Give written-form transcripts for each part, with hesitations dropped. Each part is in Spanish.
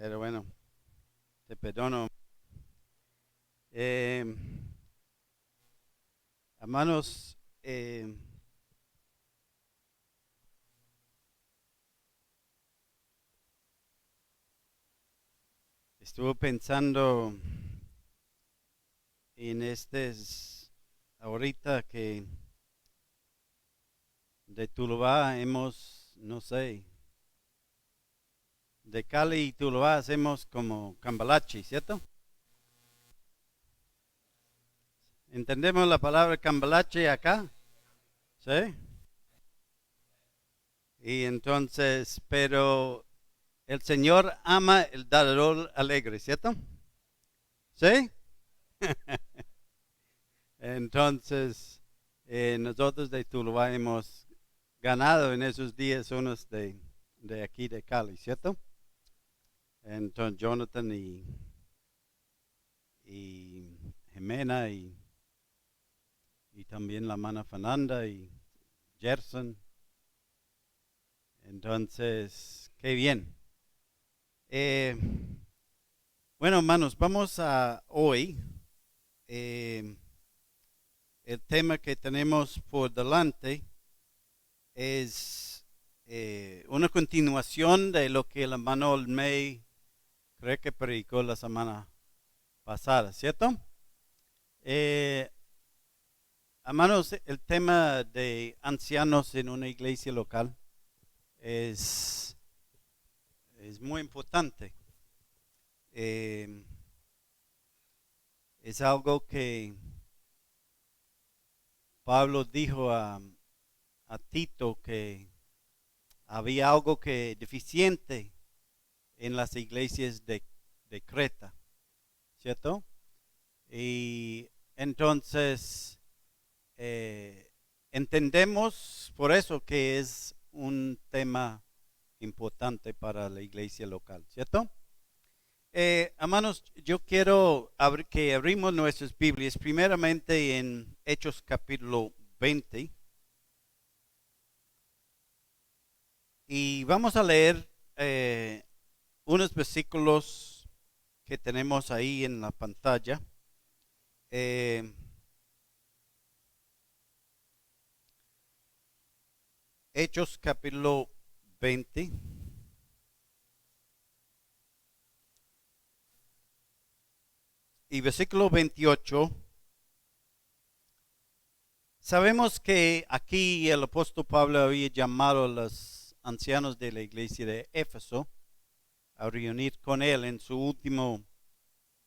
pero bueno, te perdono. Eh, Hermanos, estuve pensando en ahorita que de Tuluá hemos, no sé, de Cali y Tuluá hacemos como cambalache, ¿cierto? ¿Entendemos la palabra cambalache acá? ¿Sí? Y entonces, pero el Señor ama el dador alegre, ¿cierto? ¿Sí? Entonces, nosotros de Tuluá hemos ganado en esos días unos de aquí de Cali, ¿cierto? Entonces, Jonathan y Jimena y también la hermana Fernanda y Gerson. Entonces, qué bien. Eh, bueno, hermanos, vamos a hoy. eh, el tema que tenemos por delante es una continuación de lo que el hermano Olmey creo que predicó la semana pasada, ¿cierto? Eh, Hermanos, el tema de ancianos en una iglesia local es, es muy importante. Eh, es algo que Pablo dijo a Tito que había algo que deficiente en las iglesias de Creta, ¿cierto? Y entonces eh, entendemos por eso que es un tema importante para la iglesia local, ¿cierto? Hermanos, yo quiero que abrimos nuestras Biblias primeramente en Hechos capítulo 20 y vamos a leer unos versículos que tenemos ahí en la pantalla. Eh, Hechos capítulo 20 y versículo 28. Sabemos que aquí el apóstol Pablo había llamado a los ancianos de la iglesia de Éfeso a reunir con él en su último,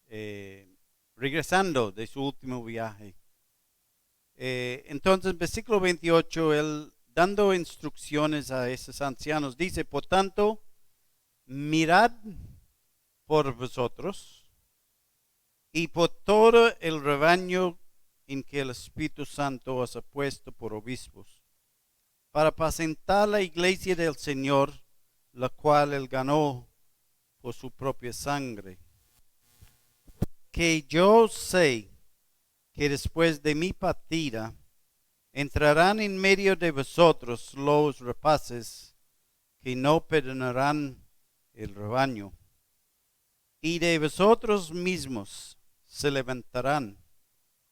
eh, regresando de su último viaje. Entonces, versículo 28, él dando instrucciones a esos ancianos, dice, por tanto, mirad por vosotros y por todo el rebaño en que el Espíritu Santo os ha puesto por obispos, para apacentar la iglesia del Señor, la cual él ganó por su propia sangre. Que yo sé que después de mi partida entrarán en medio de vosotros los rapaces que no perdonarán el rebaño, y de vosotros mismos se levantarán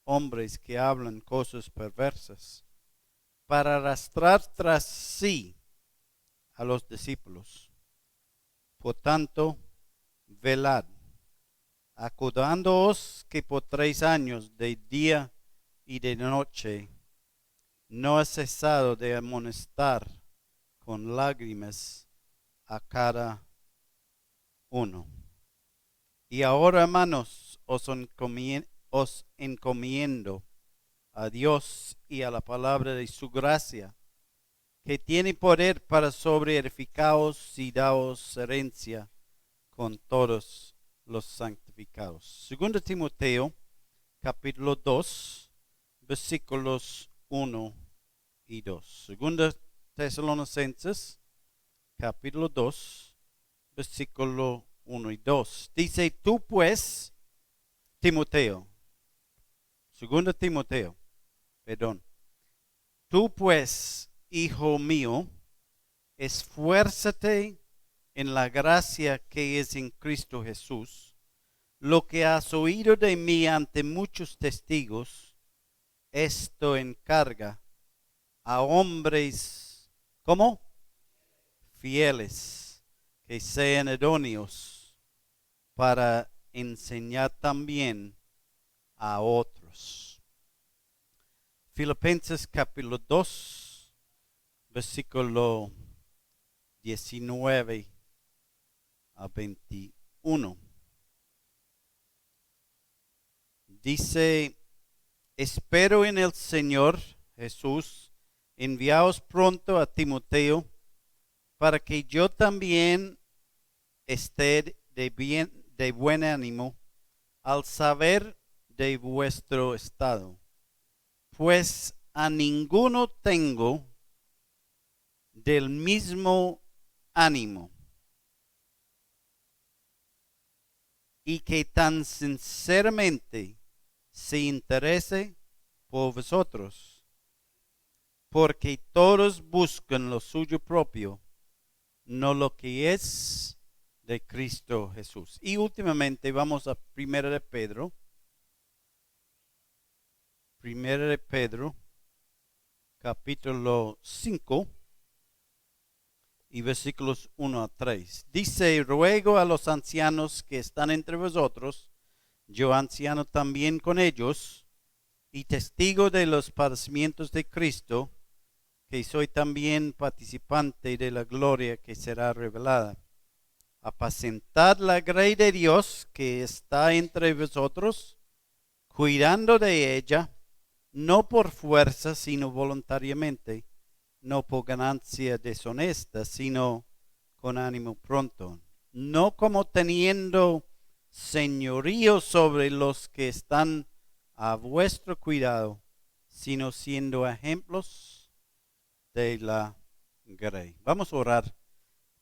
hombres que hablan cosas perversas para arrastrar tras sí a los discípulos. Por tanto, velad, acordándoos que por 3 años de día y de noche no he cesado de amonestar con lágrimas a cada uno. Y ahora, hermanos, os encomiendo a Dios y a la palabra de su gracia, que tiene poder para sobreedificaros y daos herencia con todos los santificados. Segundo Timoteo, capítulo 2, versículos 1 y 2. Segunda Tesalonicenses, capítulo 2, versículo 1 y 2. Dice, tú pues, Timoteo, segundo Timoteo, perdón, tú pues, hijo mío, esfuérzate en la gracia que es en Cristo Jesús, lo que has oído de mí ante muchos testigos, esto encarga a hombres, ¿cómo? Fieles, que sean idóneos para enseñar también a otros. Filipenses capítulo 2, versículo 19 a 21. Dice, espero en el Señor Jesús, enviaos pronto a Timoteo, para que yo también esté de buen ánimo al saber de vuestro estado, pues a ninguno tengo del mismo ánimo, y que tan sinceramente se interese por vosotros, porque todos buscan lo suyo propio, no lo que es de Cristo Jesús. Y últimamente vamos a Primera de Pedro, capítulo 5 y versículos 1 a 3. Dice, ruego a los ancianos que están entre vosotros, yo anciano también con ellos, y testigo de los padecimientos de Cristo, que soy también participante de la gloria que será revelada. Apacentad la grey de Dios que está entre vosotros, cuidando de ella, no por fuerza, sino voluntariamente, no por ganancia deshonesta, sino con ánimo pronto, no como teniendo señorío sobre los que están a vuestro cuidado, sino siendo ejemplos de la grey. Vamos a orar.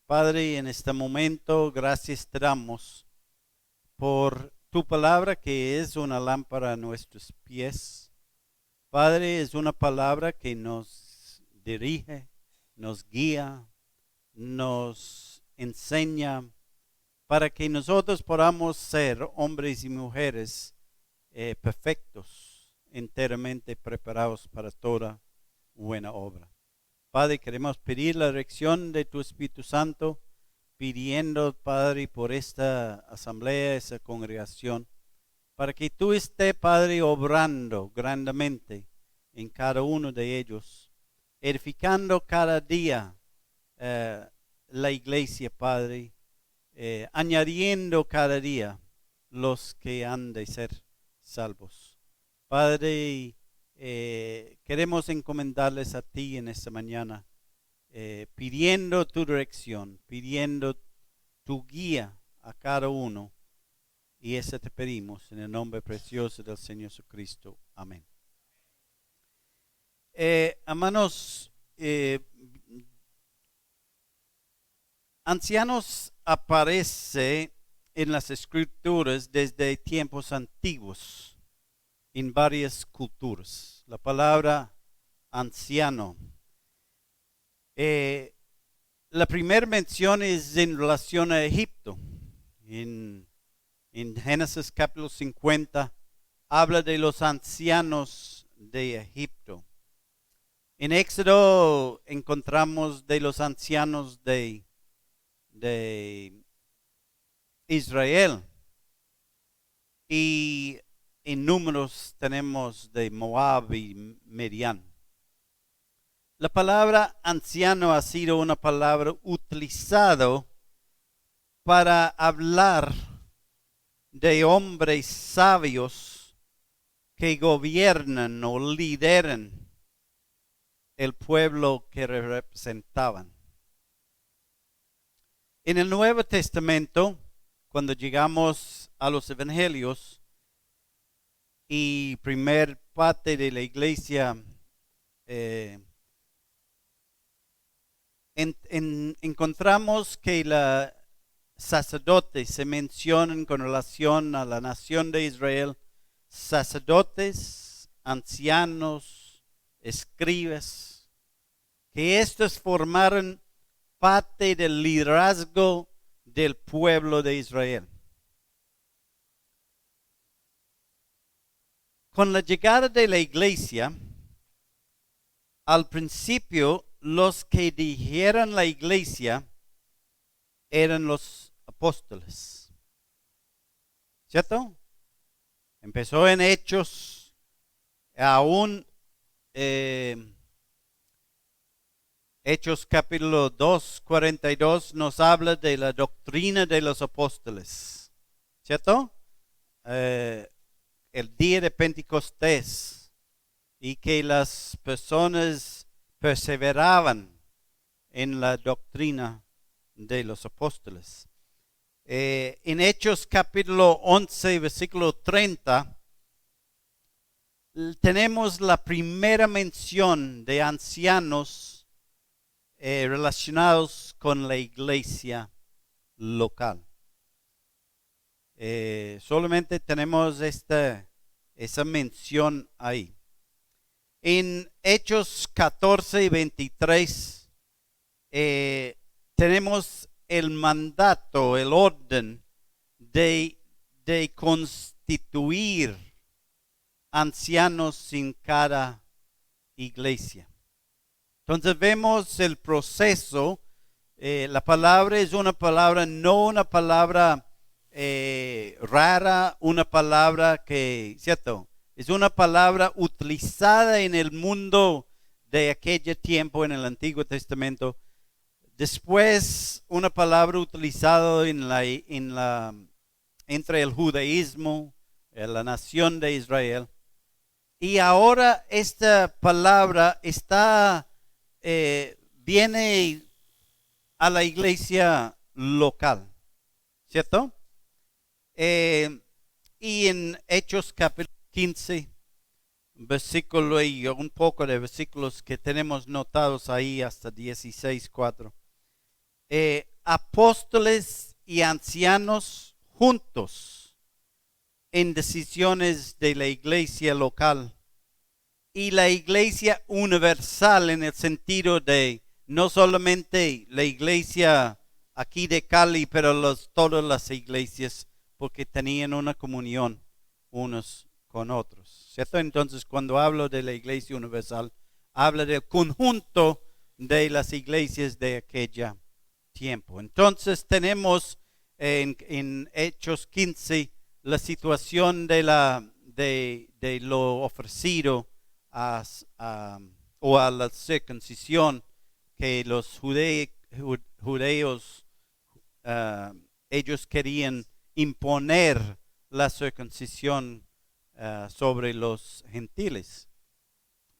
Padre, en este momento, gracias te damos por tu palabra que es una lámpara a nuestros pies. Padre, es una palabra que nos dirige, nos guía, nos enseña para que nosotros podamos ser hombres y mujeres perfectos, enteramente preparados para toda buena obra. Padre, queremos pedir la dirección de tu Espíritu Santo, pidiendo, Padre, por esta asamblea, esta congregación, para que tú estés, Padre, obrando grandemente en cada uno de ellos, edificando cada día la iglesia, Padre, añadiendo cada día los que han de ser salvos. Padre, queremos encomendarles a ti en esta mañana, pidiendo tu dirección, pidiendo tu guía a cada uno, y eso te pedimos en el nombre precioso del Señor Jesucristo. Amén. Hermanos, ancianos aparece en las escrituras desde tiempos antiguos en varias culturas. La palabra anciano. La primera mención es en relación a Egipto. En Génesis capítulo 50 habla de los ancianos de Egipto. En Éxodo encontramos de los ancianos de Israel, y en Números tenemos de Moab y Midian. La palabra anciano ha sido una palabra utilizada para hablar de hombres sabios que gobiernan o lideran el pueblo que representaban. En el Nuevo Testamento, cuando llegamos a los evangelios y primer parte de la iglesia, encontramos que los sacerdotes se mencionan con relación a la nación de Israel, sacerdotes, ancianos, escribas, que estos formaron parte del liderazgo del pueblo de Israel. Con la llegada de la iglesia, al principio los que dirigieron la iglesia eran los apóstoles. ¿Cierto? Empezó en Hechos, aún Hechos capítulo 2, 42 nos habla de la doctrina de los apóstoles. ¿Cierto? El día de Pentecostés, y que las personas perseveraban en la doctrina de los apóstoles. En Hechos capítulo 11, versículo 30, tenemos la primera mención de ancianos relacionados con la iglesia local. Solamente tenemos esa mención ahí. En Hechos 14 y 23 tenemos el mandato, el orden de constituir ancianos en cada iglesia. Entonces vemos el proceso. La palabra es una palabra, no una palabra rara, una palabra que, ¿cierto? Es una palabra utilizada en el mundo de aquel tiempo, en el Antiguo Testamento. Después, una palabra utilizada entre el judaísmo, la nación de Israel. Y ahora esta palabra viene a la iglesia local, ¿cierto? Y en Hechos capítulo 15, versículo y un poco de versículos que tenemos notados ahí hasta 16:4. Apóstoles y ancianos juntos en decisiones de la iglesia local y la iglesia universal, en el sentido de no solamente la iglesia aquí de Cali, pero todas las iglesias, porque tenían una comunión unos con otros, ¿cierto? Entonces, cuando hablo de la iglesia universal, habla del conjunto de las iglesias de aquella tiempo. Entonces tenemos en Hechos 15 la situación de lo ofrecido o a la circuncisión que los judeos ellos querían imponer la circuncisión sobre los gentiles.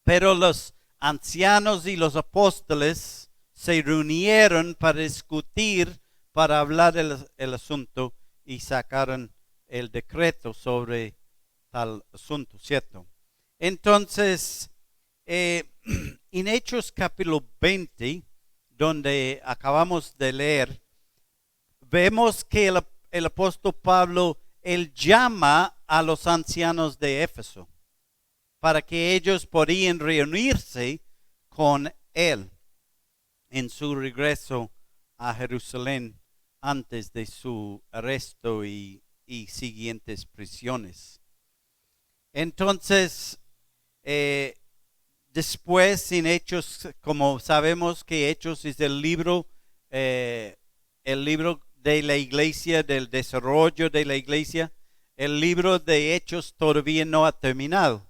Pero los ancianos y los apóstoles se reunieron para discutir, para hablar el asunto, y sacaron el decreto sobre tal asunto, ¿cierto? Entonces, en Hechos capítulo 20, donde acabamos de leer, vemos que el apóstol Pablo, él llama a los ancianos de Éfeso para que ellos podían reunirse con él en su regreso a Jerusalén antes de su arresto y siguientes prisiones. Entonces, después en Hechos, como sabemos que Hechos es el libro de la iglesia, del desarrollo de la iglesia, el libro de Hechos todavía no ha terminado,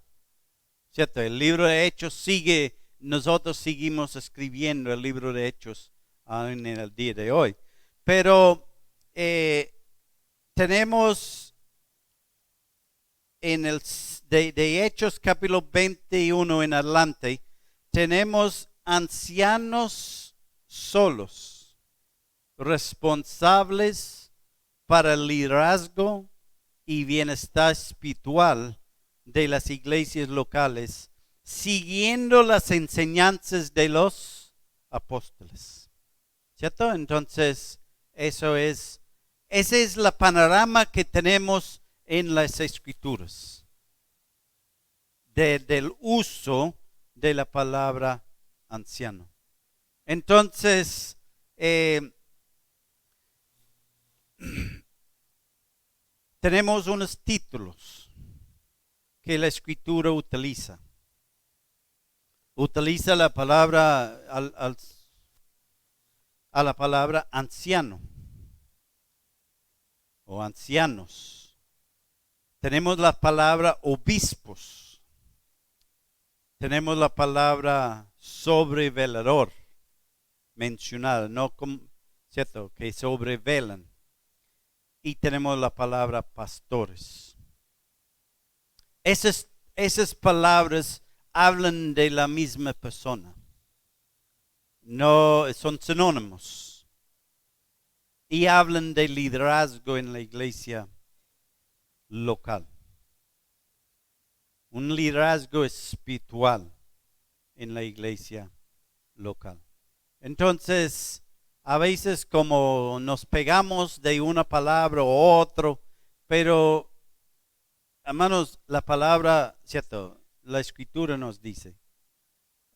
¿cierto? El libro de Hechos sigue, nosotros seguimos escribiendo el libro de Hechos en el día de hoy. Pero tenemos en de Hechos capítulo 21 en adelante, tenemos ancianos solos, responsables para el liderazgo y bienestar espiritual de las iglesias locales, siguiendo las enseñanzas de los apóstoles, ¿cierto? Entonces, ese es el panorama que tenemos en las escrituras del uso de la palabra anciano. Entonces, tenemos unos títulos que la Escritura utiliza. Utiliza la palabra a la palabra anciano o ancianos. Tenemos la palabra obispos. Tenemos la palabra sobrevelador mencionada, no como, cierto, que sobrevelan. Y tenemos la palabra pastores. Esas palabras hablan de la misma persona. No son sinónimos. Y hablan de liderazgo en la iglesia local. Un liderazgo espiritual en la iglesia local. Entonces, a veces como nos pegamos de una palabra u otro, pero hermanos, la palabra, cierto, la Escritura nos dice,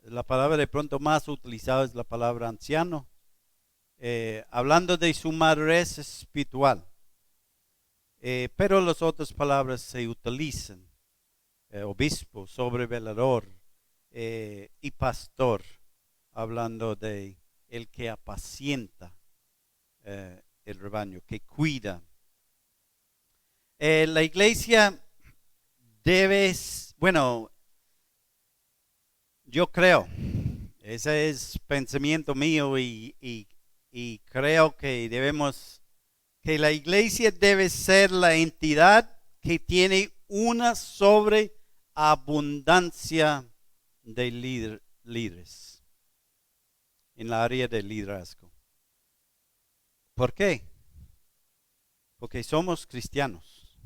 la palabra de pronto más utilizada es la palabra anciano, hablando de su madurez espiritual. Pero las otras palabras se utilizan, obispo, sobrevelador y pastor, hablando de el que apacienta el rebaño, que cuida. La iglesia debe, bueno, yo creo, ese es pensamiento mío y creo que que la iglesia debe ser la entidad que tiene una sobreabundancia de líderes en la área del liderazgo. ¿Por qué? Porque somos cristianos,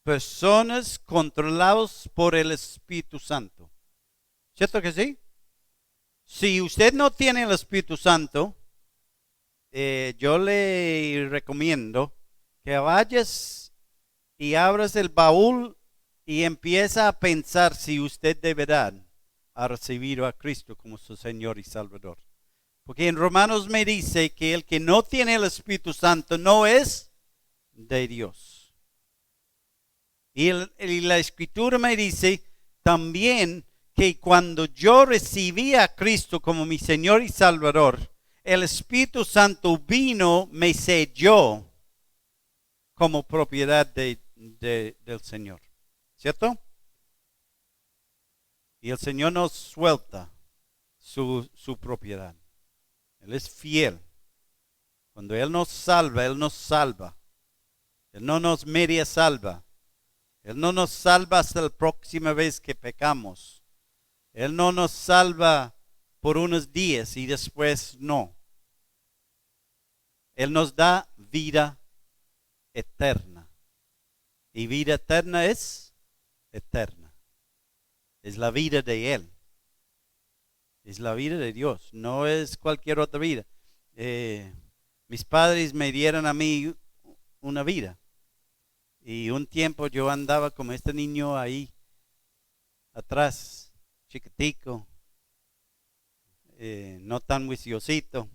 personas controlados por el Espíritu Santo. ¿Cierto que sí? Si usted no tiene el Espíritu Santo, yo le recomiendo que vayas y abras el baúl y empieza a pensar si usted de verdad ha recibido a Cristo como su Señor y Salvador. Porque en Romanos me dice que el que no tiene el Espíritu Santo no es de Dios. Y la Escritura me dice también que cuando yo recibí a Cristo como mi Señor y Salvador, el Espíritu Santo vino, me selló como propiedad del Señor. ¿Cierto? Y el Señor nos suelta su propiedad. Él es fiel. Cuando Él nos salva, Él nos salva. Él no nos media salva. Él no nos salva hasta la próxima vez que pecamos. Él no nos salva por unos días y después no. Él nos da vida eterna. Y vida eterna es eterna. Es la vida de Él. Es la vida de Dios. No es cualquier otra vida. Mis padres me dieron a mí una vida. Y un tiempo yo andaba como este niño ahí atrás, chiquitico, no tan juiciosito.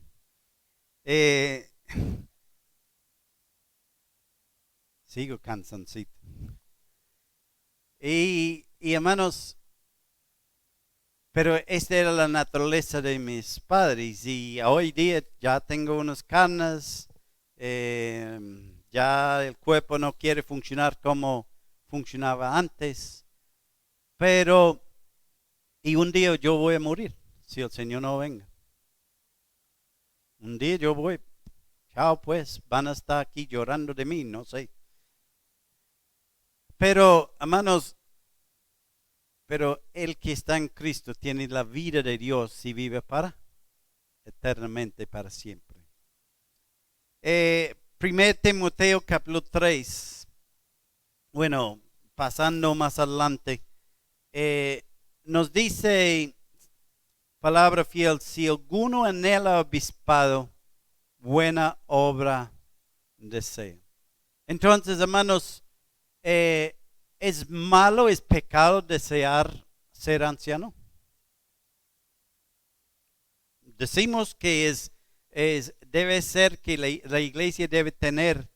Sigo cansancito. Y hermanos, pero esta era la naturaleza de mis padres y hoy día ya tengo unas canas, ya el cuerpo no quiere funcionar como funcionaba antes, pero y un día yo voy a morir si el Señor no venga. Un día yo voy, chao pues, van a estar aquí llorando de mí, no sé. Pero hermanos, pero el que está en Cristo tiene la vida de Dios y vive para eternamente, para siempre. 1 Timoteo capítulo 3. Bueno, pasando más adelante, nos dice palabra fiel, si alguno anhela obispado, buena obra desea. Entonces, hermanos, ¿es malo, es pecado desear ser anciano? Decimos que es debe ser que la iglesia debe tener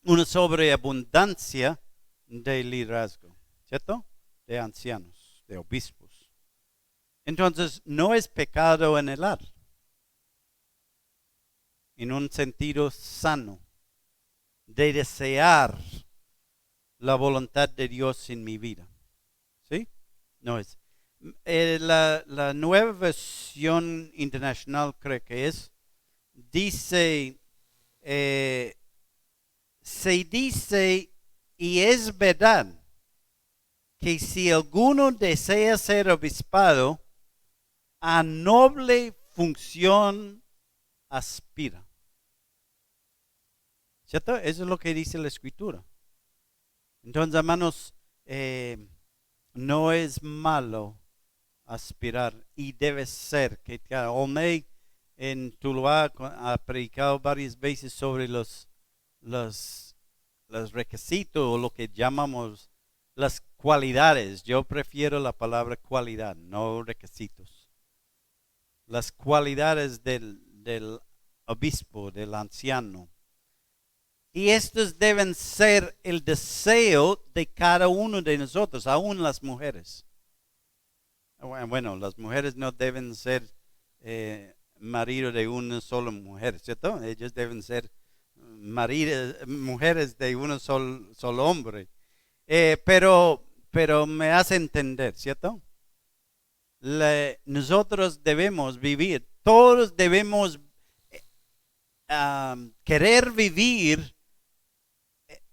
una sobreabundancia de liderazgo, ¿cierto? De ancianos, de obispos. Entonces, no es pecado anhelar, en un sentido sano, de desear la voluntad de Dios en mi vida. ¿Sí? No es. La nueva versión internacional creo que dice, se dice, y es verdad, que si alguno desea ser obispado, a noble función aspira. ¿Cierto? Eso es lo que dice la Escritura. Entonces, hermanos, no es malo aspirar y debe ser que Olney en Tuluá ha predicado varias veces sobre los requisitos o lo que llamamos las cualidades. Yo prefiero la palabra cualidad, no requisitos. Las cualidades del obispo, del anciano. Y estos deben ser el deseo de cada uno de nosotros, aún las mujeres. Bueno, las mujeres no deben ser marido de una sola mujer, ¿cierto? Ellos deben ser mujeres de un solo hombre. Pero me hace entender, ¿cierto? Nosotros debemos vivir, todos debemos querer vivir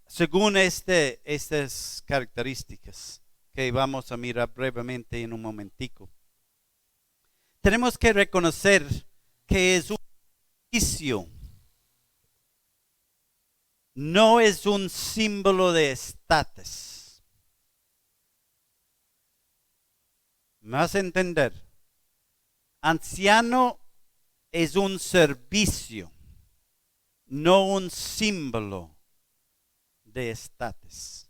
según estas características que vamos a mirar brevemente en un momentico. Tenemos que reconocer que es un oficio, no es un símbolo de estatus. ¿Me hace entender? Anciano es un servicio, no un símbolo de estatus.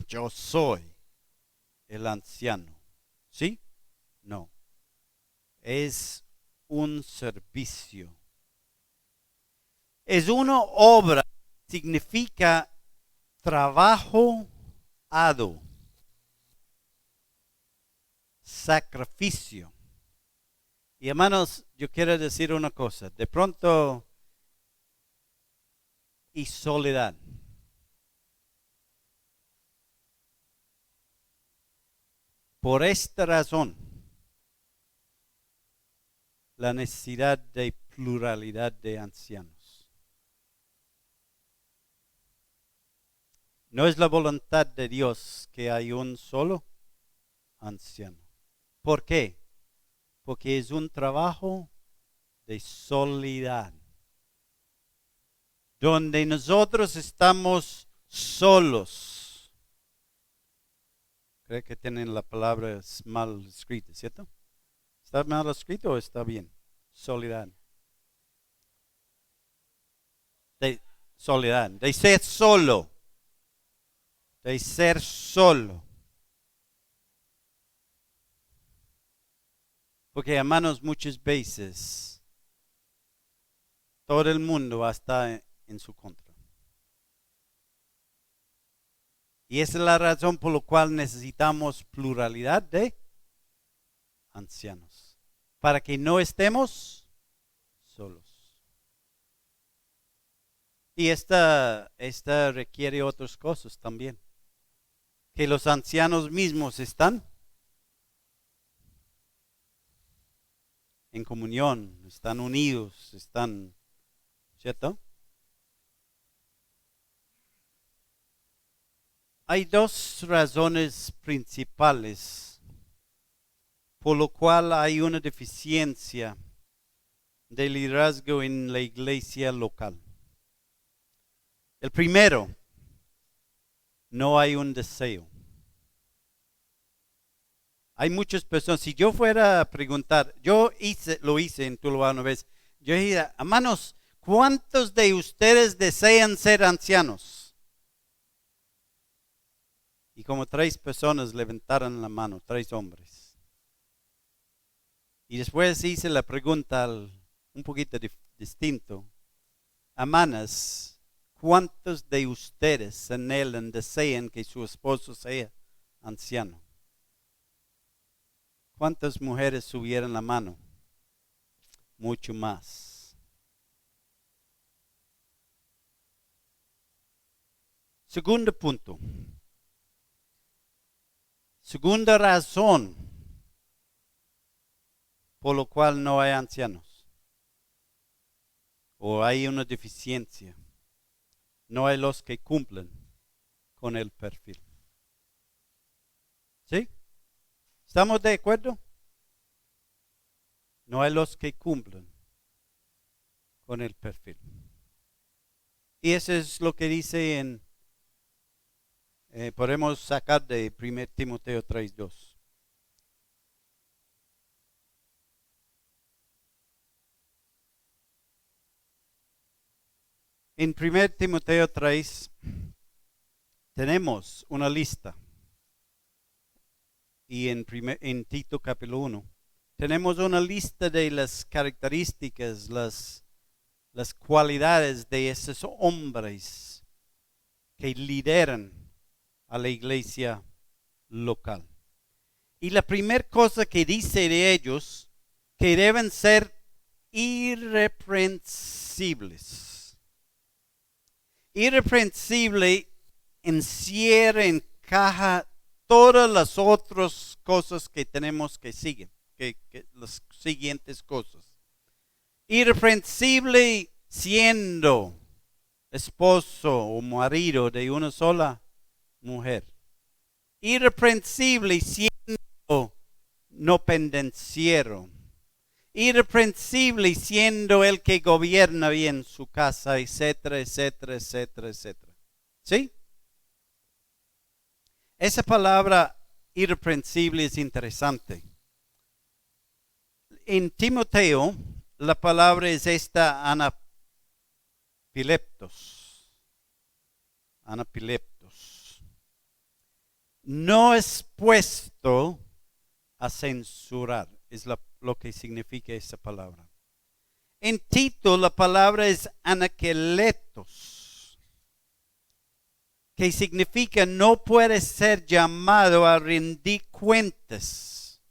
Yo soy el anciano. ¿Sí? No. Es un servicio. Es una obra, significa trabajo arduo, sacrificio. Y hermanos, yo quiero decir una cosa, de pronto, y soledad. Por esta razón, la necesidad de pluralidad de ancianos. No es la voluntad de Dios que hay un solo anciano. ¿Por qué? Porque es un trabajo de soledad, donde nosotros estamos solos. Creo que tienen la palabra mal escrita, ¿cierto? ¿Está mal escrito o está bien? Soledad. De soledad, de ser solo. De ser solo. Porque hermanos, muchas veces todo el mundo está en su contra. Y esa es la razón por la cual necesitamos pluralidad de ancianos. Para que no estemos solos. Y esta requiere otras cosas también. Que los ancianos mismos están en comunión, están unidos, están, ¿cierto? Hay dos razones principales por lo cual hay una deficiencia de liderazgo en la iglesia local. El primero, no hay un deseo. Hay muchas personas, si yo fuera a preguntar, lo hice en Tuluá una vez, yo dije, hermanos, ¿cuántos de ustedes desean ser ancianos? Y como 3 personas levantaron la mano, 3 hombres. Y después hice la pregunta un poquito distinto. Hermanas, ¿cuántos de ustedes anhelan, desean que su esposo sea anciano? ¿Cuántas mujeres subieron la mano? Mucho más. Segundo punto. Segunda razón por lo cual no hay ancianos. O hay una deficiencia. No hay los que cumplen con el perfil. ¿Sí? ¿Estamos de acuerdo? No hay los que cumplen con el perfil. Y eso es lo que dice podemos sacar de 1 Timoteo 3:2. En 1 Timoteo 3 tenemos una lista. Y en Tito capítulo 1 tenemos una lista de las características, las cualidades de esos hombres que lideran a la iglesia local. Y la primera cosa que dice de ellos, que deben ser irreprensibles. Irreprensible encierra, encaja todas las otras cosas que tenemos que siguen, que las siguientes cosas. Irreprensible siendo esposo o marido de una sola mujer. Irreprensible siendo no pendenciero. Irreprensible siendo el que gobierna bien su casa, etcétera, etcétera, etcétera, etcétera. ¿Sí? Esa palabra irreprensible es interesante. En Timoteo, la palabra es esta anapileptos. Anapileptos. No es puesto a censurar, es lo que significa esa palabra. En Tito, la palabra es anaqueletos, que significa no puede ser llamado a rendir cuentas.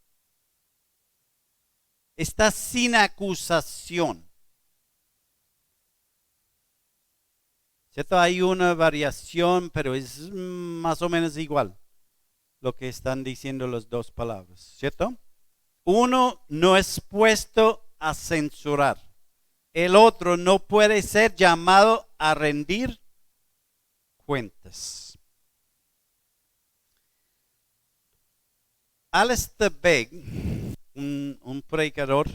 Está sin acusación. ¿Cierto? Hay una variación, pero es más o menos igual lo que están diciendo las dos palabras. ¿Cierto? Uno no es puesto a censurar. El otro no puede ser llamado a rendir cuentas. Alistair Begg, un predicador,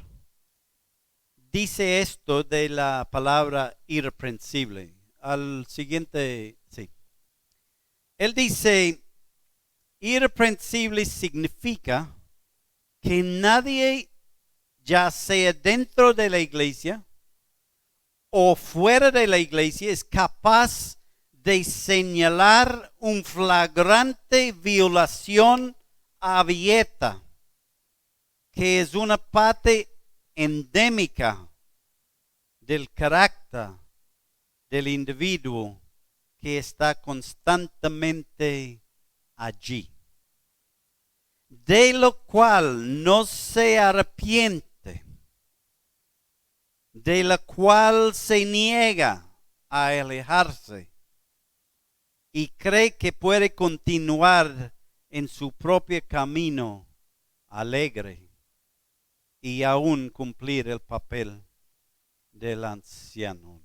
dice esto de la palabra irreprensible. Al siguiente, sí. Él dice, irreprensible significa que nadie, ya sea dentro de la iglesia o fuera de la iglesia, es capaz de señalar un flagrante violación abierta, que es una parte endémica del carácter del individuo que está constantemente allí, de lo cual no se arrepiente, de la cual se niega a alejarse y cree que puede continuar en su propio camino alegre y aún cumplir el papel del anciano,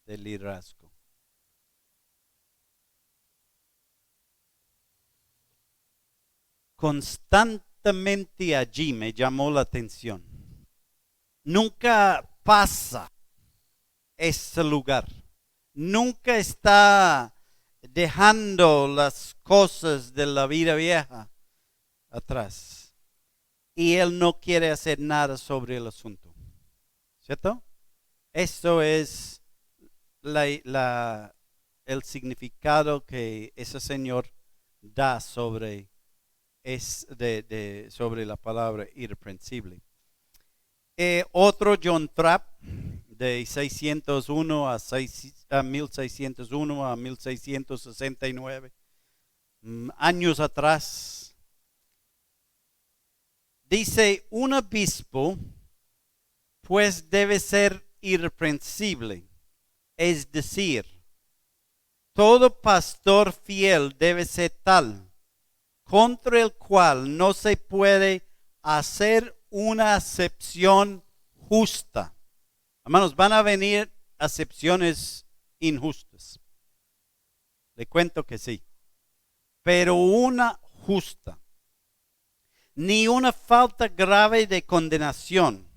del liderazgo. Constantemente allí me llamó la atención. Nunca pasa ese lugar. Nunca está dejando las cosas de la vida vieja atrás. Y él no quiere hacer nada sobre el asunto. ¿Cierto? Eso es el significado que ese Señor da sobre la palabra irreprensible. Otro John Trapp de 601 a 1601 a 1669, años atrás, dice: un obispo pues debe ser irreprensible, es decir, todo pastor fiel debe ser tal, contra el cual no se puede hacer una acepción justa. Hermanos, van a venir acepciones injustas. Le cuento que sí. Pero una justa. Ni una falta grave de condenación.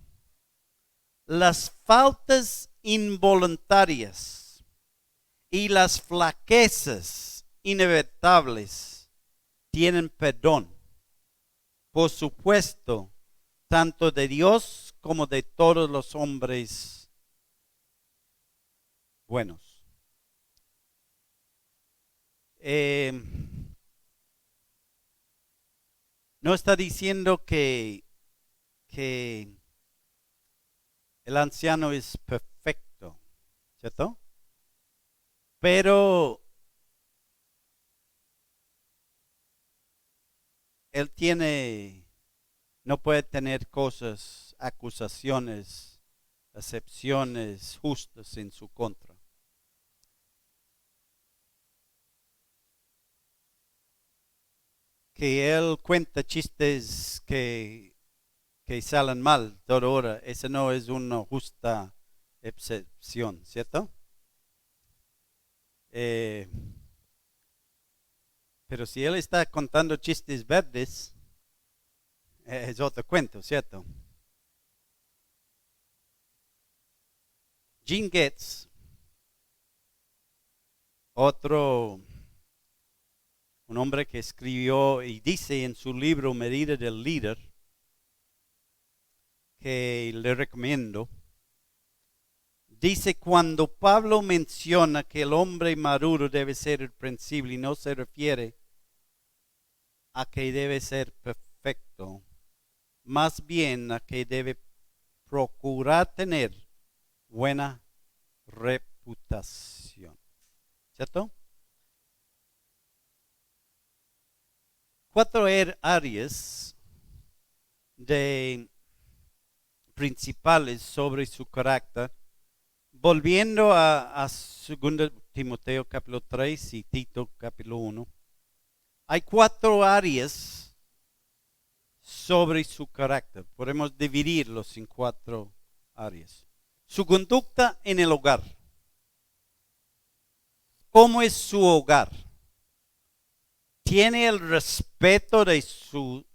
Las faltas involuntarias y las flaquezas inevitables tienen perdón, por supuesto, tanto de Dios como de todos los hombres buenos. No está diciendo que el anciano es perfecto, ¿cierto? Pero él no puede tener cosas, acusaciones, acepciones justas en su contra. Que él cuenta chistes que salen mal toda hora, esa no es una justa excepción, ¿cierto? Pero si él está contando chistes verdes, es otro cuento, ¿cierto? Gene Getz, un hombre que escribió y dice en su libro Medida del Líder, que le recomiendo, dice: cuando Pablo menciona que el hombre maduro debe ser irreprensible, y no se refiere a que debe ser perfecto, más bien a que debe procurar tener buena reputación, ¿cierto? 4 áreas principales sobre su carácter, volviendo a 2 Timoteo capítulo 3 y Tito capítulo 1. Hay 4 áreas sobre su carácter. Podemos dividirlos en 4 áreas. Su conducta en el hogar. ¿Cómo es su hogar? ¿Tiene el respeto de su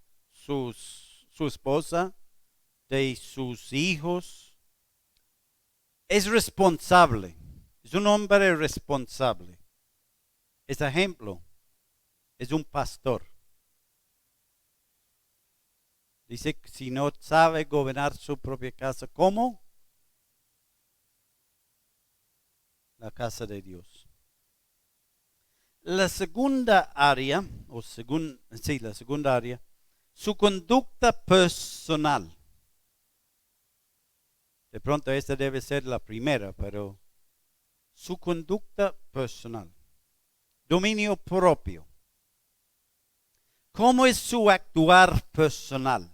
esposa, de sus hijos? Es responsable. Es un hombre responsable. Es ejemplo. Es un pastor. Dice que si no sabe gobernar su propia casa, ¿cómo? La casa de Dios. La segunda área, la segunda área, su conducta personal. De pronto esta debe ser la primera, pero su conducta personal. Dominio propio. ¿Cómo es su actuar personal?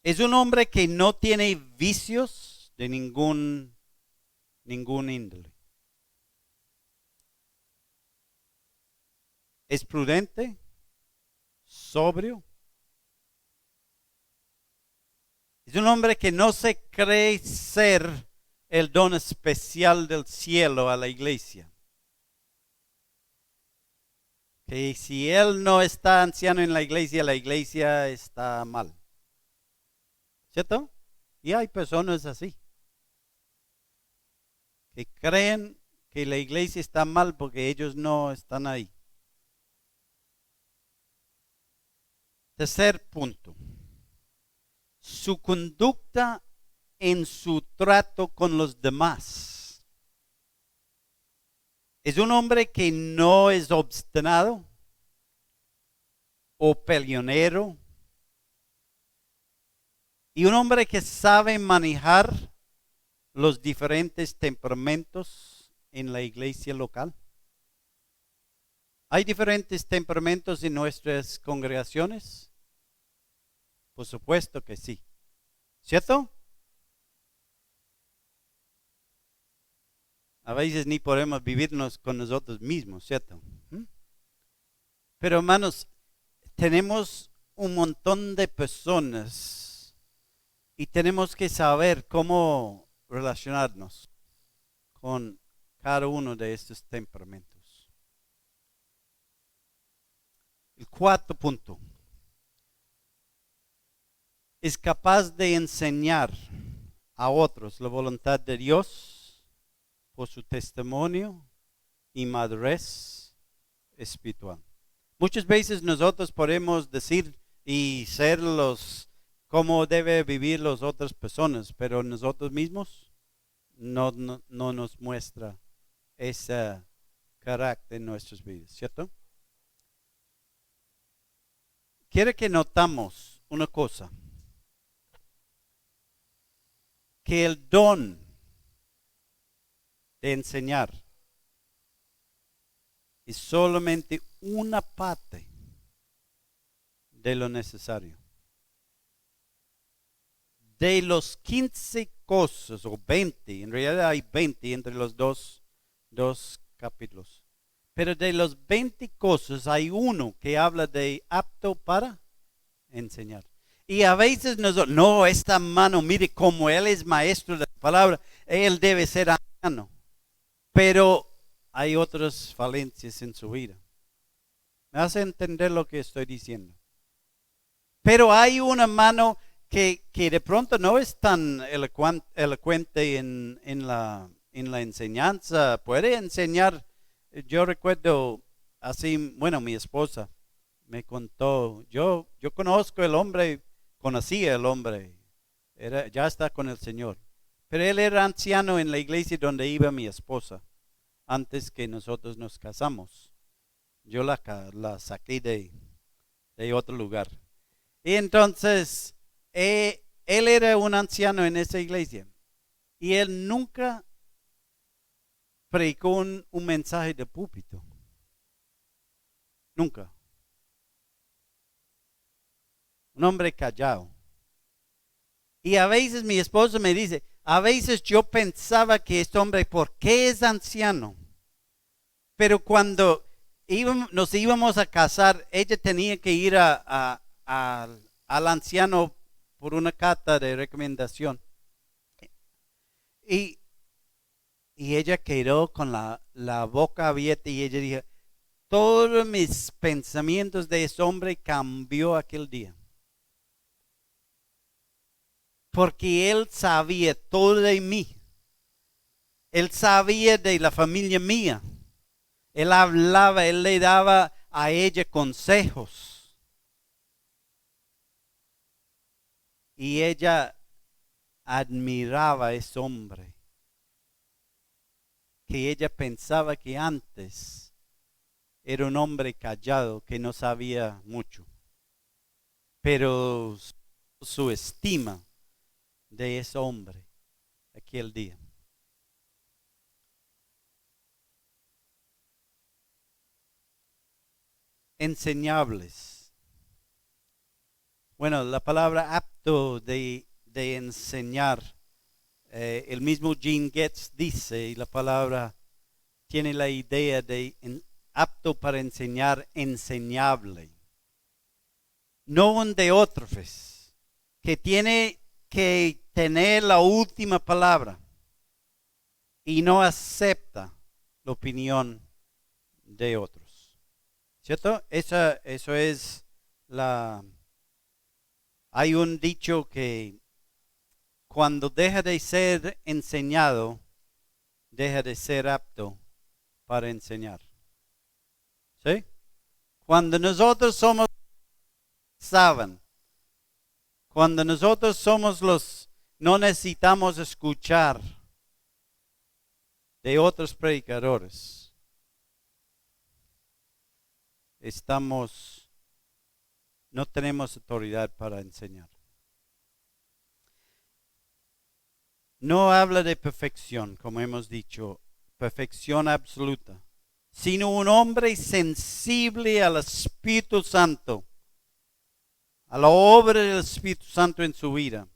Es un hombre que no tiene vicios de ningún índole. Es prudente, sobrio. Es un hombre que no se cree ser el don especial del cielo a la iglesia. Que si él no está anciano en la iglesia está mal. ¿Cierto? Y hay personas así, que creen que la iglesia está mal porque ellos no están ahí. Tercer punto. Su conducta en su trato con los demás. Es un hombre que no es obstinado o peleonero. Y un hombre que sabe manejar los diferentes temperamentos en la iglesia local. ¿Hay diferentes temperamentos en nuestras congregaciones? Por supuesto que sí. ¿Cierto? A veces ni podemos vivirnos con nosotros mismos, ¿cierto? ¿Mm? Pero hermanos, tenemos un montón de personas y tenemos que saber cómo relacionarnos con cada uno de estos temperamentos. El cuarto punto. Es capaz de enseñar a otros la voluntad de Dios por su testimonio y madurez espiritual. Muchas veces nosotros podemos decir y ser los cómo debe vivir las otras personas, pero nosotros mismos no nos muestra ese carácter en nuestras vidas, ¿cierto? Quiero que notamos una cosa, que el don de enseñar es solamente una parte de lo necesario. De los 15 cosas, o 20, en realidad hay 20 entre los dos capítulos. Pero de los 20 cosas hay uno que habla de apto para enseñar. Y a veces no, esta mano, mire, como él es maestro de la palabra, él debe ser anciano. Pero hay otras falencias en su vida. ¿Me hace entender lo que estoy diciendo? Pero hay una mano que de pronto no es tan elocuente en la enseñanza. Puede enseñar. Yo recuerdo así, bueno, mi esposa me contó, yo conozco el hombre, conocía el hombre, ya está con el Señor. Pero él era anciano en la iglesia donde iba mi esposa, antes que nosotros nos casamos. Yo la saqué de otro lugar. Y entonces, él era un anciano en esa iglesia. Y él nunca predicó un mensaje de púlpito. Nunca. Un hombre callado. Y a veces mi esposo me dice, a veces yo pensaba que este hombre, ¿por qué es anciano? Pero cuando nos íbamos a casar, ella tenía que ir al anciano por una carta de recomendación. Y, y ella quedó con la boca abierta y ella dijo, todos mis pensamientos de ese hombre cambió aquel día. Porque él sabía todo de mí. Él sabía de la familia mía. Él hablaba, él le daba a ella consejos. Y ella admiraba a ese hombre. Que ella pensaba que antes era un hombre callado, que no sabía mucho. Pero su estima de ese hombre aquel día. Enseñables. Bueno, la palabra apto de enseñar, el mismo Gene Getz dice, y la palabra tiene la idea de apto para enseñar, enseñable. No un deótrofes, que tiene que tener la última palabra y no acepta la opinión de otros. ¿Cierto? Eso es la... Hay un dicho que cuando deja de ser enseñado, deja de ser apto para enseñar. ¿Sí? Cuando nosotros somos, saben, cuando nosotros somos no necesitamos escuchar de otros predicadores. No tenemos autoridad para enseñar. no habla de perfección, como hemos dicho, perfección absoluta, sino un hombre sensible al Espíritu Santo, a la obra del Espíritu Santo en su vida,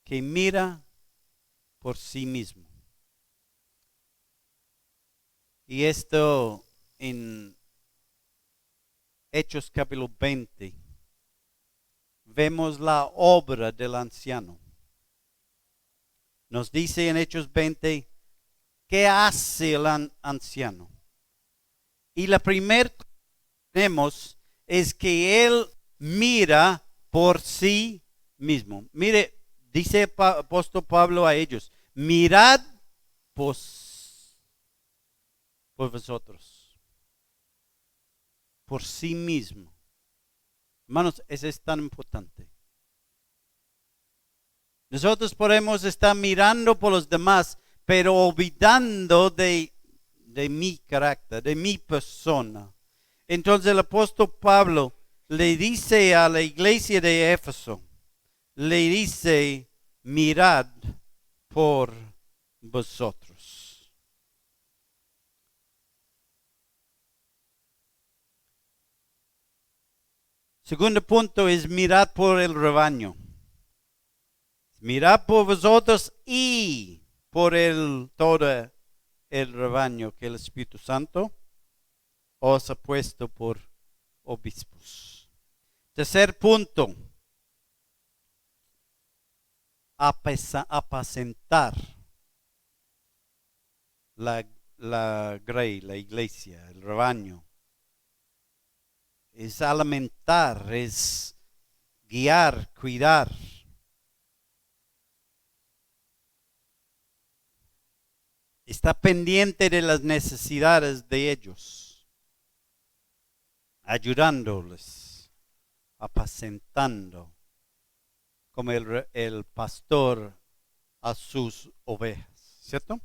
que mira por sí mismo. Y esto en Hechos capítulo 20, vemos la obra del anciano. Nos dice en Hechos 20, ¿qué hace el anciano? Y la primera cosa que tenemos es que él mira por sí mismo. Mire, dice el apóstol Pablo a ellos, mirad por vosotros, por sí mismo. Hermanos, eso es tan importante. Nosotros podemos estar mirando por los demás, pero olvidando de mi carácter, de mi persona. Entonces el apóstol Pablo le dice a la iglesia de Éfeso, le dice, mirad por vosotros. Segundo punto es mirad por el rebaño. Mirad por vosotros y por todo el rebaño que el Espíritu Santo os ha puesto por obispos. Tercer punto, apacentar la grey, la iglesia, el rebaño. Es alimentar, es guiar, cuidar. Está pendiente de las necesidades de ellos, ayudándoles, apacentando, como el pastor a sus ovejas, ¿cierto?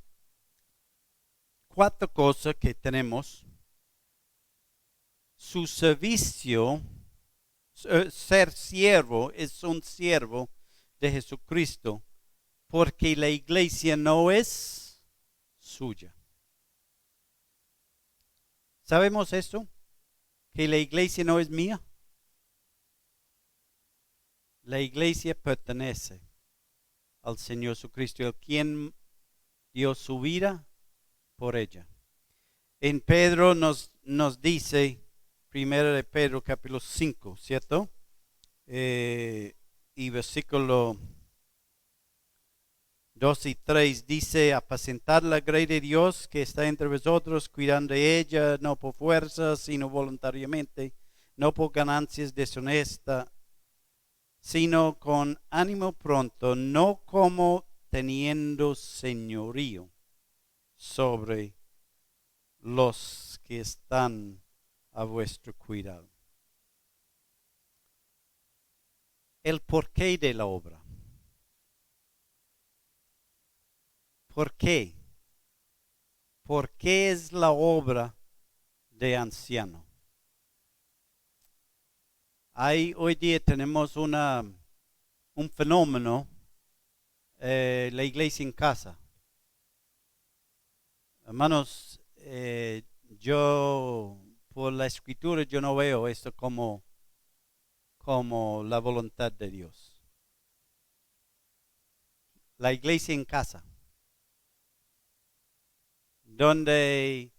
4 cosas que tenemos. Su servicio, ser siervo, es un siervo de Jesucristo, porque la iglesia no es suya. ¿Sabemos eso? Que la iglesia no es mía. La iglesia pertenece al Señor Jesucristo, el quien dio su vida por ella. En Pedro nos dice, primero de Pedro capítulo 5, ¿cierto? Y versículo 2 y 3 dice, apacentar la grey de Dios que está entre vosotros, cuidando de ella, no por fuerza, sino voluntariamente, no por ganancias deshonestas, sino con ánimo pronto, no como teniendo señorío sobre los que están a vuestro cuidado. El porqué de la obra. ¿Por qué? ¿Por qué es la obra de anciano? Hoy día tenemos un fenómeno, la iglesia en casa. Hermanos, yo por la escritura yo no veo esto como la voluntad de Dios. La iglesia en casa, donde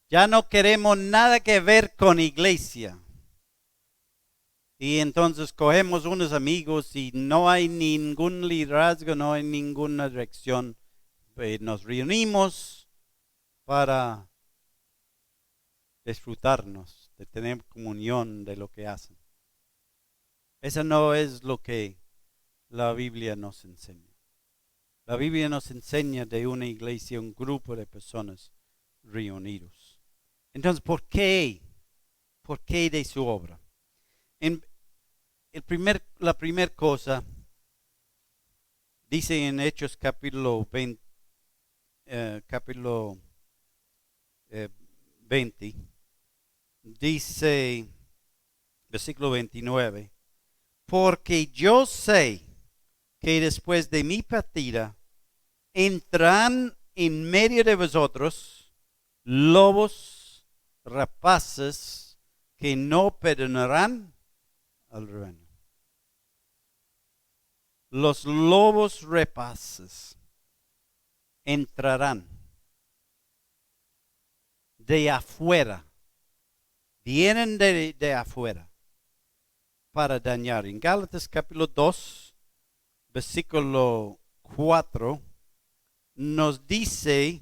ya no queremos nada que ver con iglesia. Y entonces cogemos unos amigos y no hay ningún liderazgo, no hay ninguna dirección. Nos reunimos para disfrutarnos, de tener comunión de lo que hacen. Eso no es lo que la Biblia nos enseña. La Biblia nos enseña de una iglesia, un grupo de personas reunidos. Entonces, ¿por qué? ¿Por qué de su obra? La primera cosa, dice en Hechos capítulo 20, dice, versículo 29, porque yo sé que después de mi partida entrarán en medio de vosotros lobos rapaces que no perdonarán al rebaño. Los lobos rapaces entrarán de afuera, vienen de afuera para dañar. En Gálatas capítulo 2, versículo 4, nos dice,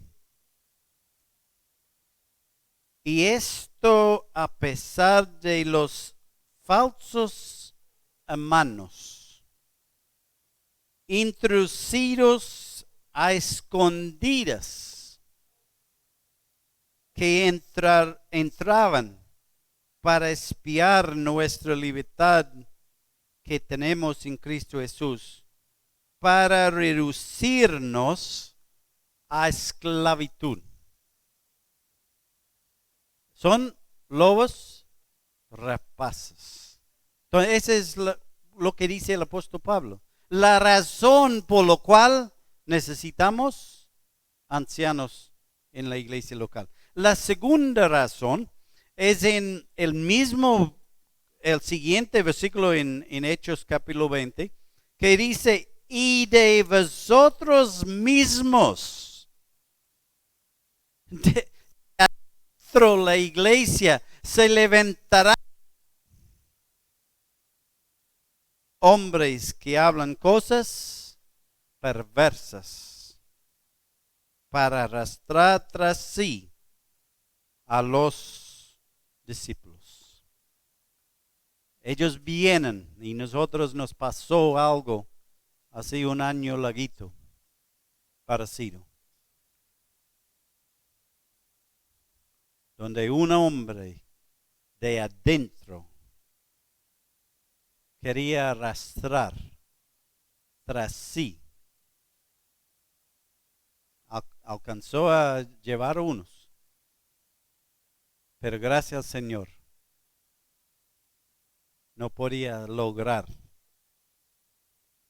y esto a pesar de los falsos hermanos, introducidos a escondidas, que entraban para espiar nuestra libertad que tenemos en Cristo Jesús, para reducirnos a esclavitud. Son lobos rapaces. Entonces, ese es lo que dice el apóstol Pablo. La razón por la cual necesitamos ancianos en la iglesia local. La segunda razón es en el siguiente versículo en Hechos capítulo 20, que dice, y de vosotros mismos, dentro de la iglesia, se levantarán hombres que hablan cosas perversas para arrastrar tras sí a los discípulos. Ellos vienen y nosotros nos pasó algo hace un año larguito parecido, donde un hombre de adentro quería arrastrar tras sí, alcanzó a llevar unos, pero gracias al Señor no podía lograr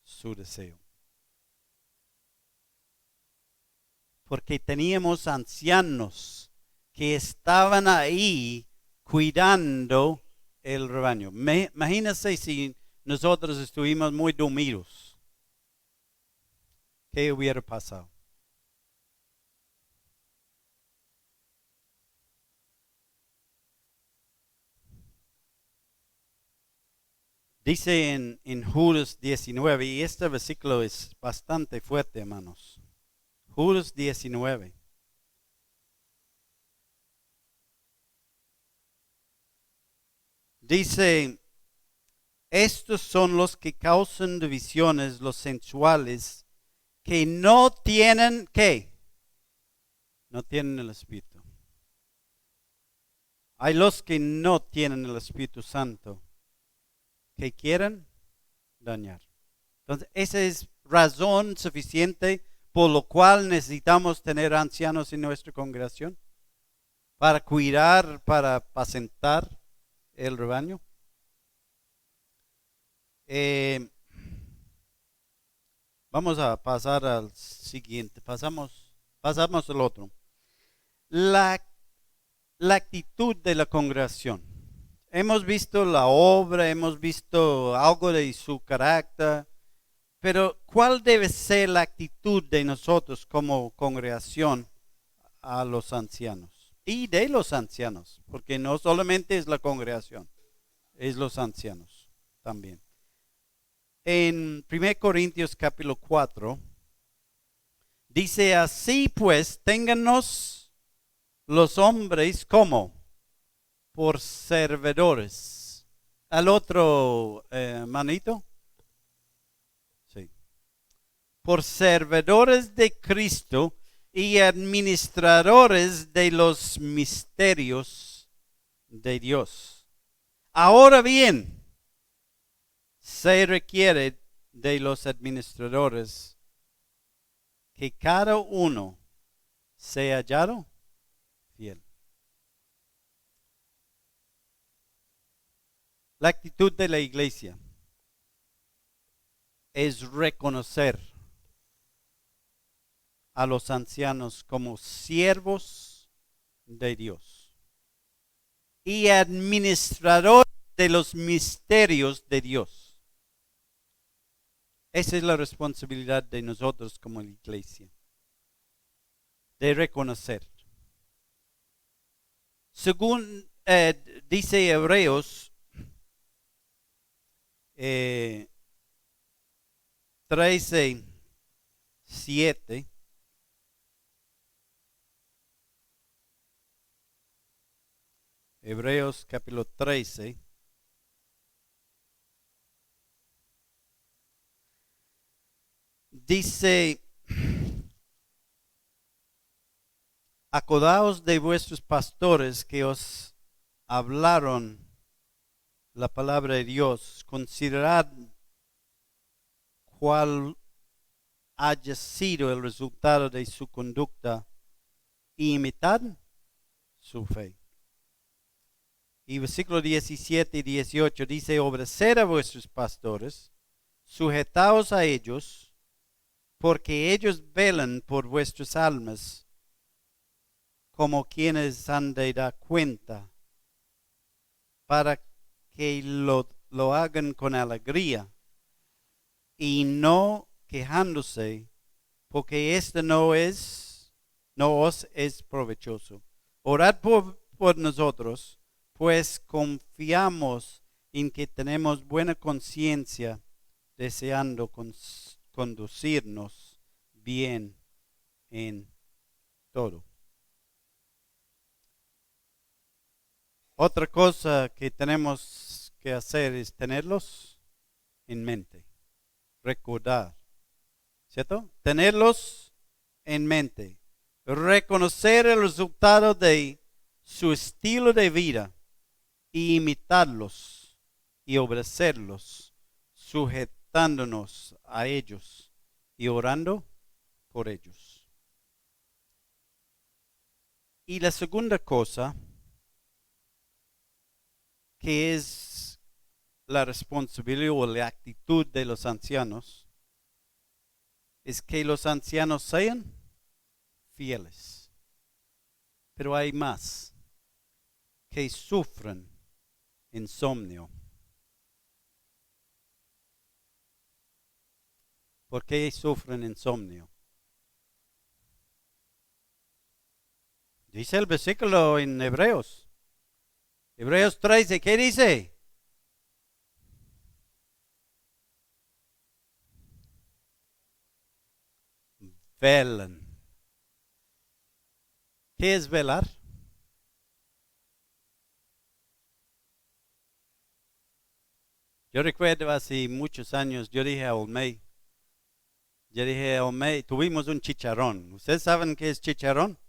su deseo. Porque teníamos ancianos que estaban ahí cuidando el rebaño. Imagínense si nosotros estuvimos muy dormidos. ¿Qué hubiera pasado? Dice en Judas 19, y este versículo es bastante fuerte, hermanos. Judas 19. Dice, estos son los que causan divisiones, los sensuales, que no tienen, ¿qué? No tienen el Espíritu. Hay los que no tienen el Espíritu Santo, que quieren dañar. Entonces, esa es razón suficiente por lo cual necesitamos tener ancianos en nuestra congregación, para cuidar, para apacentar el rebaño. Vamos a pasar al siguiente. Pasamos al otro. La actitud de la congregación. Hemos visto la obra, hemos visto algo de su carácter, pero ¿cuál debe ser la actitud de nosotros como congregación a los ancianos? Y de los ancianos, porque no solamente es la congregación, es los ancianos también. En 1 Corintios capítulo 4, dice, así pues, téngannos los hombres como por servidores. Al otro manito. Sí. Por servidores de Cristo y administradores de los misterios de Dios. Ahora bien, se requiere de los administradores que cada uno sea hallado fiel. La actitud de la iglesia. es reconocer a los ancianos como siervos de Dios y administradores de los misterios de Dios. Esa es la responsabilidad de nosotros como iglesia, de reconocer. Según dice Hebreos 13:7, Hebreos capítulo 13, dice: acordaos de vuestros pastores que os hablaron la palabra de Dios, considerad cuál haya sido el resultado de su conducta y imitad su fe. Y versículo 17 y 18 dice: obedeced a vuestros pastores, sujetaos a ellos, porque ellos velan por vuestras almas, como quienes han de dar cuenta, para que lo hagan con alegría y no quejándose, porque esto no os es provechoso. Orad por nosotros, pues confiamos en que tenemos buena conciencia, deseando conducirnos bien en todo. Otra cosa que tenemos que hacer es tenerlos en mente, recordar, ¿cierto? Tenerlos en mente, reconocer el resultado de su estilo de vida y imitarlos y obedecerlos, sujetándonos a ellos y orando por ellos. Y la segunda cosa, que es la responsabilidad o la actitud de los ancianos, es que los ancianos sean fieles. Pero hay más, que sufren insomnio. ¿Por qué sufren insomnio? Dice el versículo en Hebreos. Hebreos 13, ¿qué dice? Velan. ¿Qué es velar? Yo recuerdo hace muchos años, yo dije a Olmey, tuvimos un chicharrón. ¿Ustedes saben qué es chicharrón?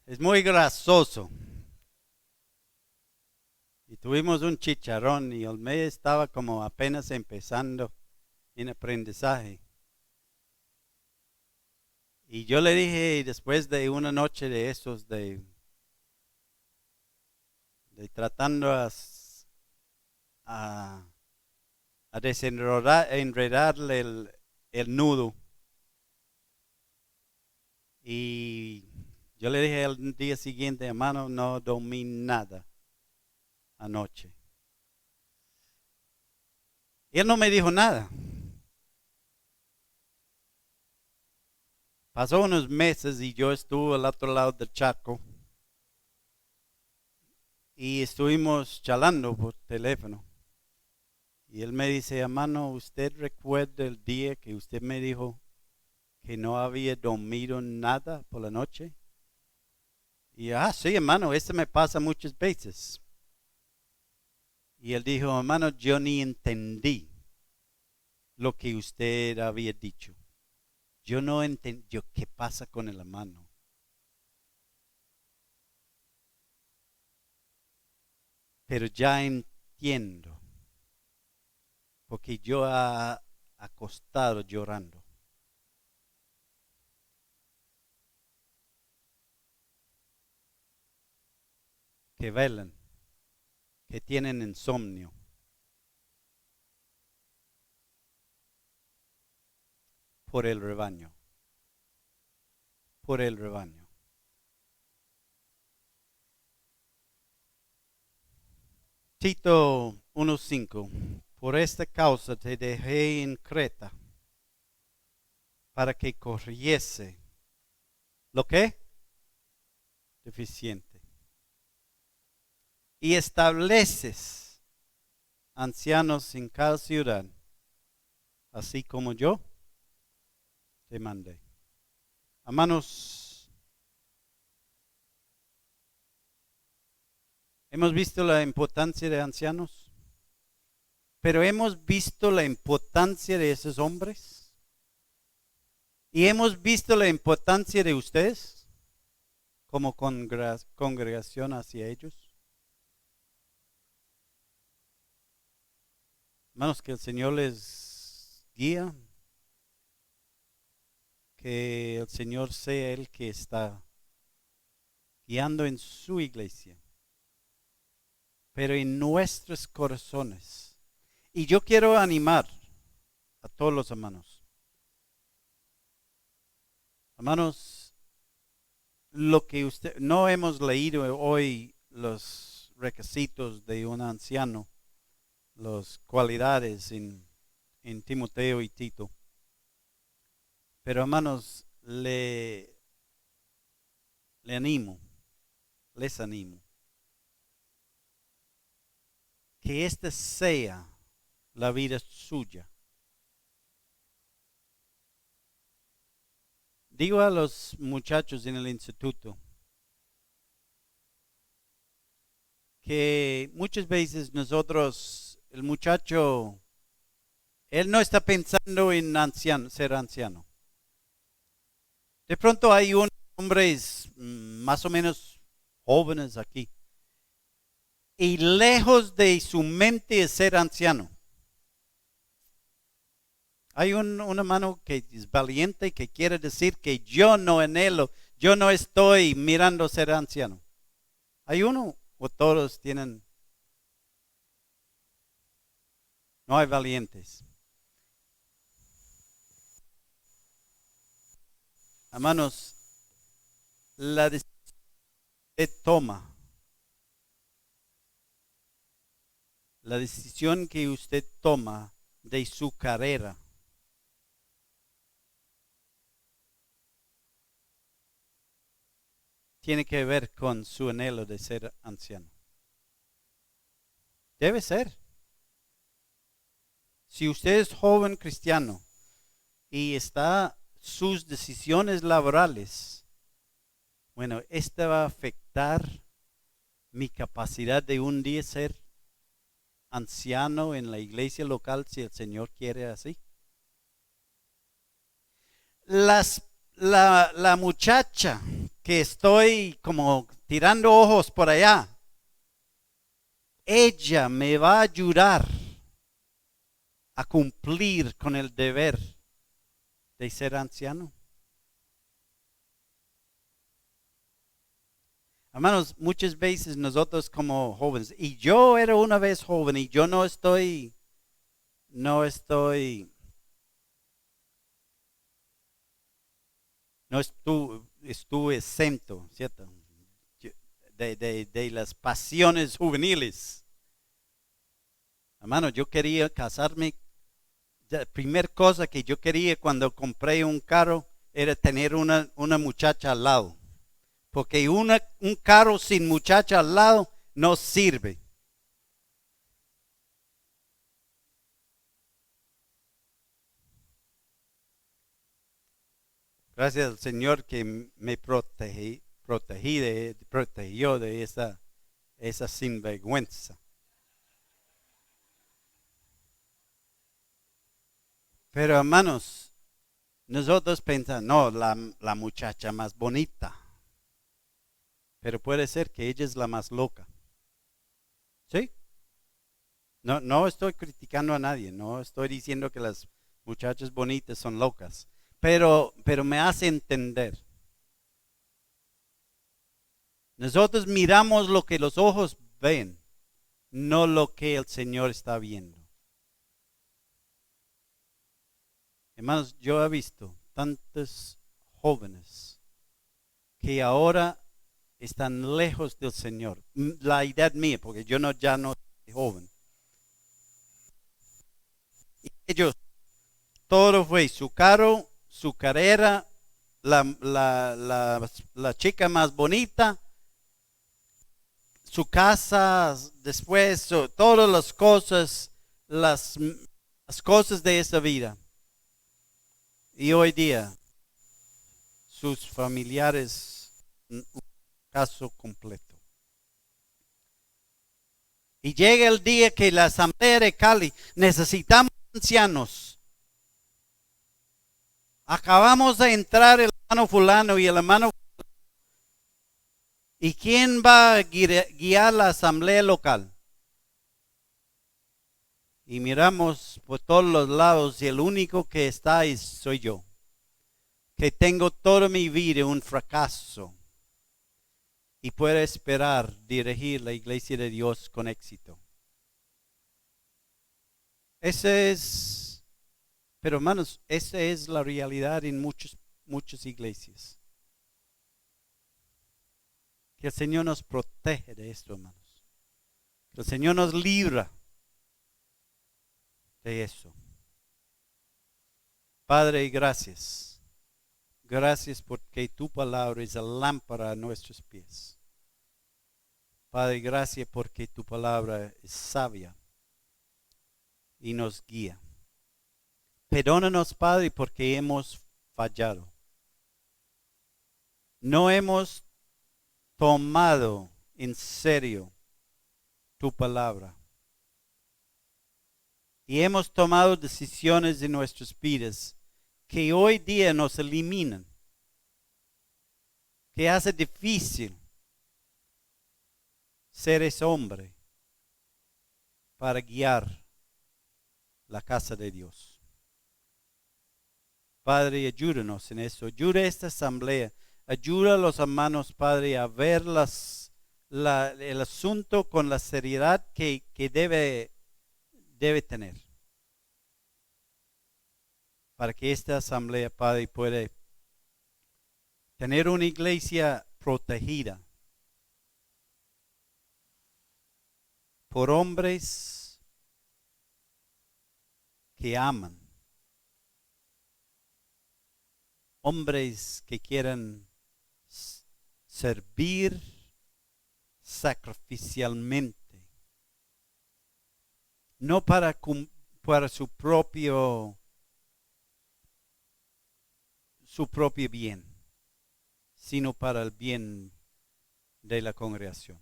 Es muy grasoso. Y tuvimos un chicharrón y Olmey estaba como apenas empezando en aprendizaje. Y yo le dije, después de una noche de esos, de tratando a desenredarle el nudo. Y yo le dije el día siguiente: hermano, no dormí nada anoche. Y él no me dijo nada. Pasó unos meses y yo estuve al otro lado del charco y estuvimos charlando por teléfono. Y él me dice: hermano, ¿usted recuerda el día que usted me dijo que no había dormido nada por la noche? Y sí, hermano, esto me pasa muchas veces. Y él dijo: hermano, yo ni entendí lo que usted había dicho. Yo no entendí qué pasa con el hermano. Pero ya entiendo, porque yo ha acostado llorando. Que velan, que tienen insomnio. por el rebaño. Por el rebaño. Tito 1:5. Por esta causa te dejé en Creta para que corriese lo que deficiente y estableces ancianos en cada ciudad, así como yo te mandé. Hermanos, hemos visto la importancia de ancianos, pero hemos visto la importancia de esos hombres y hemos visto la importancia de ustedes como congregación hacia ellos. Hermanos, que el Señor les guía, que el Señor sea el que está guiando en su iglesia, pero en nuestros corazones. Y yo quiero animar a todos los hermanos. Hermanos, lo que usted, no hemos leído hoy los requisitos de un anciano, las cualidades en Timoteo y Tito. Pero hermanos, les animo que esta sea la vida suya. Digo a los muchachos en el instituto que muchas veces nosotros, el muchacho, él no está pensando en ser anciano. De pronto hay unos hombres más o menos jóvenes aquí. Y lejos de su mente es ser anciano. Hay un hermano que es valiente, que quiere decir que yo no anhelo, yo no estoy mirando ser anciano. ¿Hay uno o todos tienen? No hay valientes. Hermanos, la decisión que toma, la decisión que usted toma de su carrera, tiene que ver con su anhelo de ser anciano. Debe ser. Si usted es joven cristiano y está sus decisiones laborales, bueno, esta va a afectar mi capacidad de un día ser anciano en la iglesia local si el Señor quiere así. La muchacha que estoy como tirando ojos por allá, ella me va a ayudar a cumplir con el deber de ser anciano. Hermanos, muchas veces nosotros como jóvenes, y yo era una vez joven y yo no estoy estuve exento, ¿cierto? De las pasiones juveniles. Hermano, yo quería casarme. La primera cosa que yo quería cuando compré un carro era tener una muchacha al lado. Porque un carro sin muchacha al lado no sirve. Gracias al Señor que me protegió de esa sinvergüenza. Pero hermanos, nosotros pensamos, no, la muchacha más bonita. Pero puede ser que ella es la más loca. ¿Sí? No estoy criticando a nadie, no estoy diciendo que las muchachas bonitas son locas, pero me hace entender. Nosotros miramos lo que los ojos ven, no lo que el Señor está viendo. Hermanos, yo he visto tantos jóvenes que ahora están lejos del Señor. La edad mía, porque yo ya no soy joven. Y ellos, todo fue su carro, su carrera, la chica más bonita, su casa, después todas las cosas de esta vida. Y hoy día, sus familiares, un caso completo. Y llega el día que la Asamblea de Cali necesitamos ancianos. Acabamos de entrar el hermano fulano y el hermano. ¿Y quién va a guiar la asamblea local? Y miramos por todos los lados y el único que está soy yo. Que tengo toda mi vida un fracaso. Y puedo esperar dirigir la iglesia de Dios con éxito. Pero hermanos, esa es la realidad en muchas iglesias. Que el Señor nos protege de esto, hermanos. Que el Señor nos libra de eso. Padre, gracias. Gracias porque tu palabra es la lámpara a nuestros pies. Padre, gracias porque tu palabra es sabia y nos guía. Perdónanos, Padre, porque hemos fallado. No hemos tomado en serio tu palabra. Y hemos tomado decisiones en nuestras vidas que hoy día nos eliminan, que hace difícil ser ese hombre para guiar la casa de Dios. Padre, ayúdanos en eso. Ayuda a esta asamblea. Ayuda a los hermanos, Padre, a ver el asunto con la seriedad que debe tener. Para que esta asamblea, Padre, pueda tener una iglesia protegida por hombres que aman. Hombres que quieran servir sacrificialmente, no para su propio bien, sino para el bien de la congregación.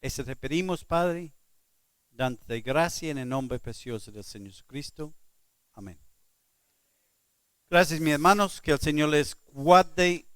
Eso te pedimos, Padre, dándote gracia en el nombre precioso del Señor Jesucristo. Amén. Gracias, mis hermanos, que el Señor les guarde